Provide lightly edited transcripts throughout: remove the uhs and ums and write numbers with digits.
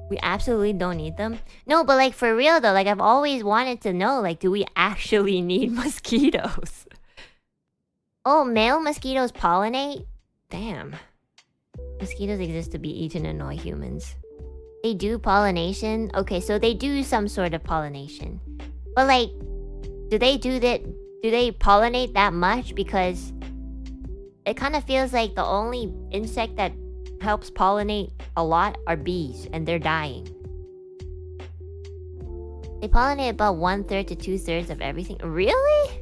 We absolutely don't need them. No, but like for real though, like I've always wanted to know, like, do we actually need mosquitoes? Oh, male mosquitoes pollinate? Damn. Mosquitoes exist to be eaten and annoy humans. They do pollination? Okay, so they do some sort of pollination. But like, do they pollinate that much? Because it kind of feels like the only insect that helps pollinate a lot are bees, and they're dying. They pollinate about 1/3 to 2/3 of everything. Really?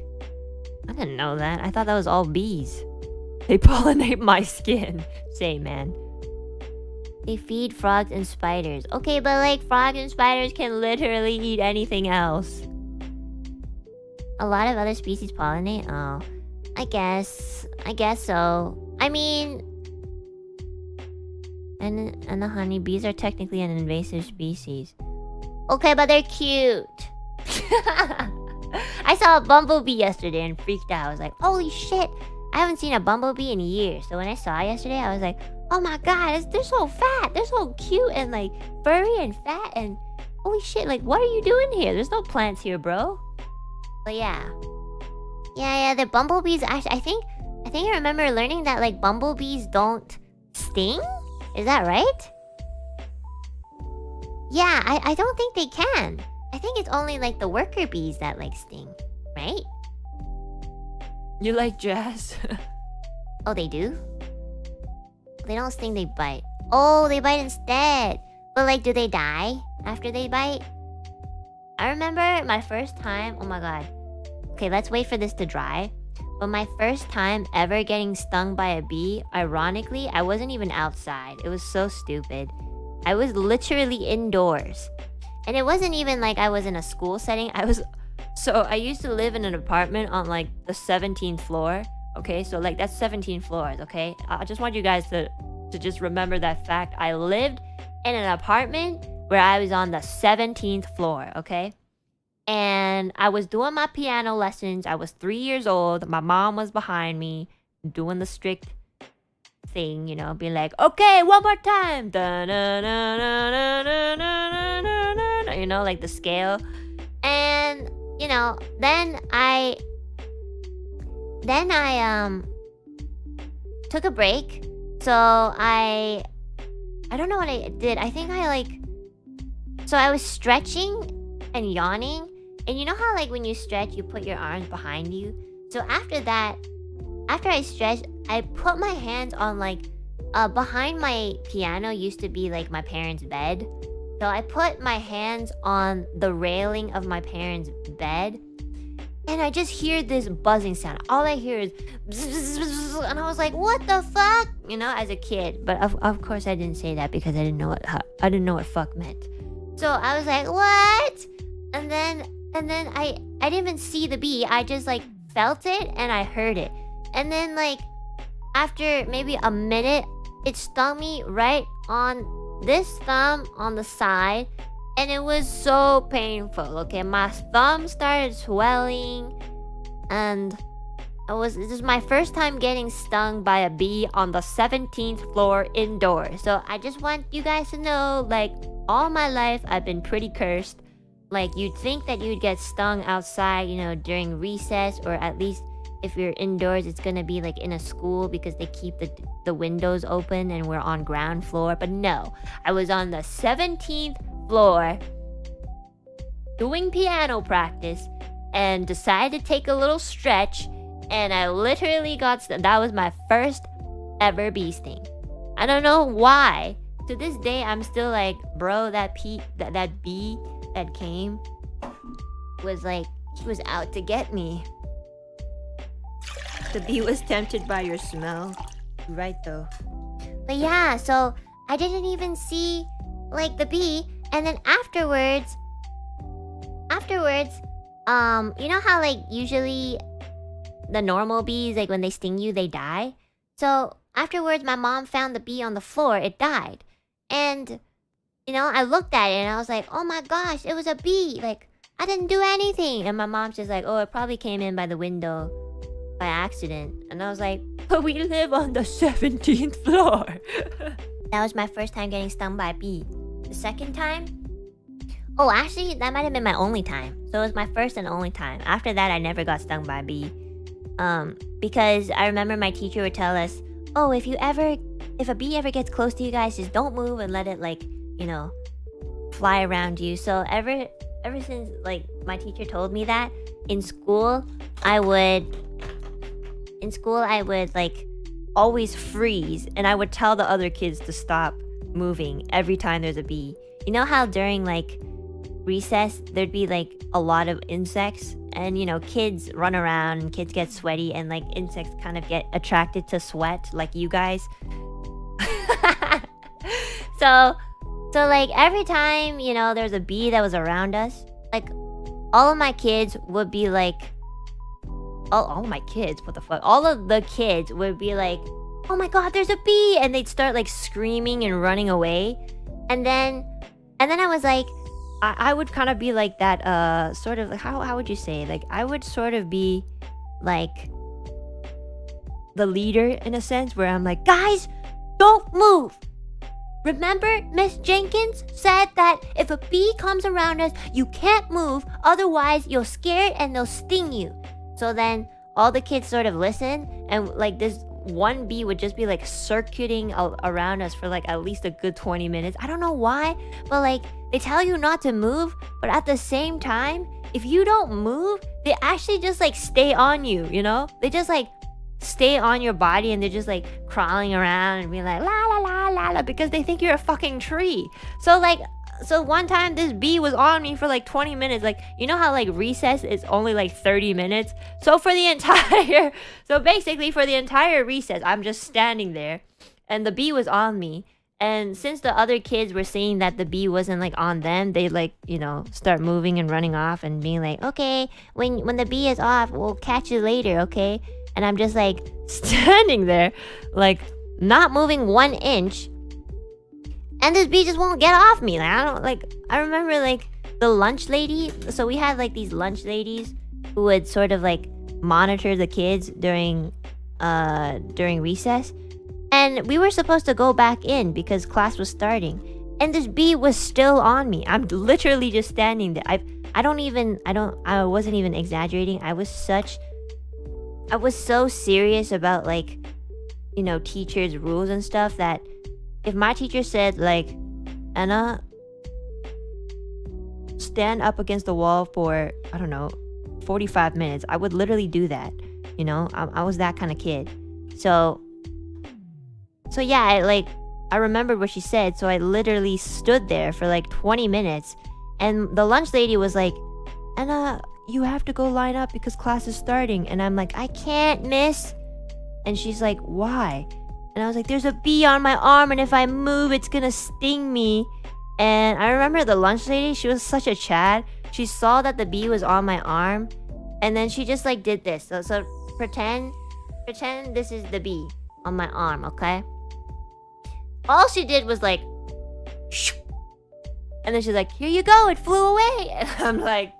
I didn't know that. I thought that was all bees. They pollinate my skin. Say, man. They feed frogs and spiders. Okay, but like frogs and spiders can literally eat anything else. A lot of other species pollinate? Oh, I guess so. I mean, and the honeybees are technically an invasive species. Okay, but they're cute. I saw a bumblebee yesterday and freaked out. I was like, holy shit, I haven't seen a bumblebee in years. So when I saw it yesterday, I was like, oh my god, they're so fat. They're so cute and like furry and fat and holy shit, like what are you doing here? There's no plants here, bro. But yeah. Yeah, the bumblebees actually, I think I remember learning that like bumblebees don't sting? Is that right? Yeah, I don't think they can. I think it's only like the worker bees that like sting, right? You like jazz? Oh, they do? They don't sting, they bite. Oh, they bite instead. But like, do they die after they bite? I remember my first time, oh my god. Okay, let's wait for this to dry. But my first time ever getting stung by a bee, ironically, I wasn't even outside. It was so stupid. I was literally indoors. And it wasn't even like I was in a school setting. So I used to live in an apartment on like the 17th floor. Okay, so like that's 17 floors, okay? I just want you guys to just remember that fact. I lived in an apartment where I was on the 17th floor, okay? And I was doing my piano lessons. I was 3 years old. My mom was behind me doing the strict thing, you know, being like, okay, one more time. You know, like the scale. And, you know, then I took a break. So I don't know what I did. I think so I was stretching and yawning. And you know how like when you stretch, you put your arms behind you? So after that, after I stretched, I put my hands on like, behind my piano used to be like my parents' bed. So I put my hands on the railing of my parents' bed. And I just hear this buzzing sound. All I hear is bzz, and I was like, what the fuck? You know, as a kid. But of course I didn't say that because I didn't know what fuck meant. So I was like, what? And then I didn't even see the bee. I just like felt it and I heard it. And then like after maybe a minute, it stung me right on this thumb on the side. And it was so painful, okay? My thumb started swelling. And this is my first time getting stung by a bee on the 17th floor indoors. So I just want you guys to know, like, all my life I've been pretty cursed. Like, you'd think that you'd get stung outside, you know, during recess, or at least if you're indoors, it's gonna be like in a school because they keep the windows open and we're on ground floor. But no, I was on the 17th floor doing piano practice and decided to take a little stretch, and I literally got that was my first ever bee sting. I don't know why. To this day, I'm still like, bro, that bee that came was like, he was out to get me. The bee was tempted by your smell. Right though. But yeah, so I didn't even see like the bee. And then afterwards, you know how like usually the normal bees, like when they sting you, they die? So afterwards, my mom found the bee on the floor. It died. And, you know, I looked at it and I was like, oh my gosh, it was a bee. Like, I didn't do anything. And my mom's just like, oh, it probably came in by the window by accident. And I was like, but we live on the 17th floor. That was my first time getting stung by a bee. The second time? Oh, actually, that might have been my only time. So it was my first and only time. After that, I never got stung by a bee. Because I remember my teacher would tell us, oh, if a bee ever gets close to you guys, just don't move and let it, like, you know, fly around you. So ever since, like, my teacher told me that, in school, I would, like, always freeze, and I would tell the other kids to stop moving every time there's a bee. You know how during, like, recess, there'd be, like, a lot of insects, and, you know, kids run around and kids get sweaty, and, like, insects kind of get attracted to sweat, like you guys. So like, every time, you know, there's a bee that was around us, like, all of my kids would be like, all my kids, what the fuck? All of the kids would be like, oh my god, there's a bee! And they'd start, like, screaming and running away. And then I was like, I would kind of be like that, sort of, how would you say? Like, I would sort of be, like, the leader, in a sense, where I'm like, guys, don't move! Remember, Miss Jenkins said that if a bee comes around us, you can't move, otherwise you'll scare it and they'll sting you. So then all the kids sort of listen, and, like, this one bee would just be, like, circuiting around us for, like, at least a good 20 minutes. I don't know why, but, like, they tell you not to move, but at the same time, if you don't move, they actually just, like, stay on you, you know? They just, like, stay on your body, and they're just, like, crawling around and being like, la la la la la, because they think you're a fucking tree. So, like, so one time this bee was on me for like 20 minutes. Like, you know how, like, recess is only like 30 minutes? So basically for the entire recess, I'm just standing there, and the bee was on me. And since the other kids were saying that the bee wasn't, like, on them, they, like, you know, start moving and running off and being like, okay, when the bee is off, we'll catch you later, okay? And I'm just, like, standing there, like, not moving 1 inch. And this bee just won't get off me. Like, I remember, like, the lunch lady. So we had, like, these lunch ladies who would sort of, like, monitor the kids during recess. And we were supposed to go back in because class was starting. And this bee was still on me. I'm literally just standing there. I wasn't even exaggerating. I was so serious about, like, you know, teachers' rules and stuff, that if my teacher said, like, Enna, stand up against the wall for, I don't know, 45 minutes, I would literally do that. You know, I was that kind of kid. So yeah, I remembered what she said, so I literally stood there for like 20 minutes, and the lunch lady was like, Enna, you have to go line up because class is starting. And I'm like, I can't, miss. And she's like, why? And I was like, there's a bee on my arm, and if I move, it's gonna sting me. And I remember the lunch lady, she was such a Chad. She saw that the bee was on my arm, and then she just, like, did this. So pretend this is the bee on my arm, okay? All she did was, like, shoo. And then she's like, here you go, it flew away. And I'm like,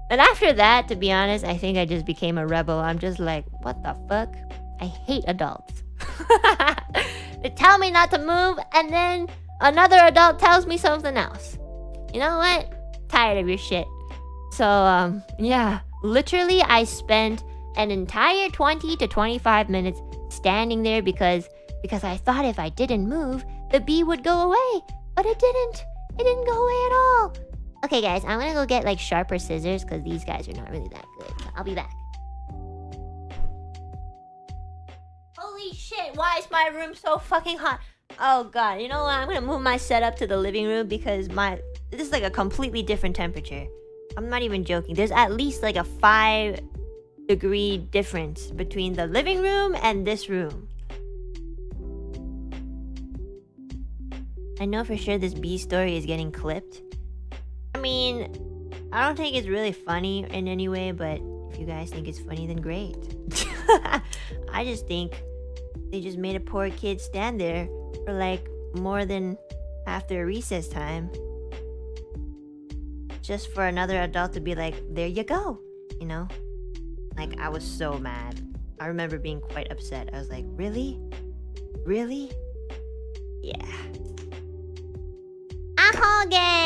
and after that, to be honest, I think I just became a rebel. I'm just like, what the fuck? I hate adults. They tell me not to move, and then another adult tells me something else. You know what? Tired of your shit. So, yeah. Literally, I spent an entire 20 to 25 minutes standing there because I thought if I didn't move, the bee would go away. But it didn't. It didn't go away at all. Okay, guys, I'm gonna go get, like, sharper scissors because these guys are not really that good. I'll be back. Holy shit, why is my room so fucking hot? Oh god, you know what? I'm gonna move my setup to the living room because this is like a completely different temperature. I'm not even joking. There's at least like a 5-degree difference between the living room and this room. I know for sure this bee story is getting clipped. I mean, I don't think it's really funny in any way, but if you guys think it's funny, then great. I just think they just made a poor kid stand there for like more than half their recess time. Just for another adult to be like, there you go, you know? Like, I was so mad. I remember being quite upset. I was like, really? Really? Yeah. again.